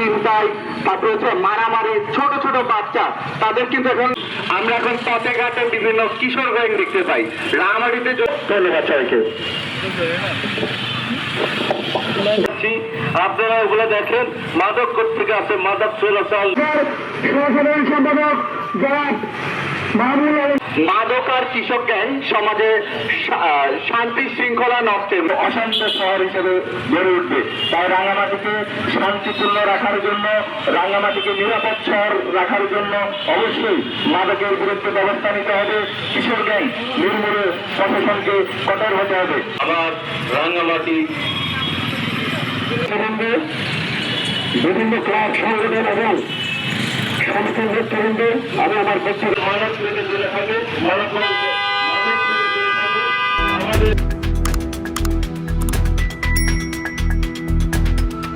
ছিনতাই, তারপরে হচ্ছে মারামারি, ছোট ছোট বাচ্চা তাদের কিন্তু এখন আমরা এখন পথে ঘাটে বিভিন্ন কিশোর গ্যাং দেখতে পাই রাঙামাটিতে। ধন্যবাদ সবাইকে। আপনারা ওগুলো দেখেন, মাদক কোথেকে আছে, মাদক চলাচল। সম্পাদক মাদক আর কৃষক গ্যাং সমাজে শান্তি শৃঙ্খলা নষ্টের অশান্ত শহর হিসেবে গড়ে উঠবে। তাই রাঙামাটিকে শান্তিপূর্ণ রাখার জন্য, রাঙামাটিকে নিরাপদ শহর রাখার জন্য অবশ্যই মাদকের বিরুদ্ধে ব্যবস্থা নিতে হবে। কিশোর গ্যাং নির্মূলে প্রশাসনকে কঠোর হতে হবে। আবার রাঙামাটি বিভিন্ন ক্লাব সংগঠন এবং সমস্ত তরুণদের আমি আমার পক্ষে মানব তুলে থাকে মানব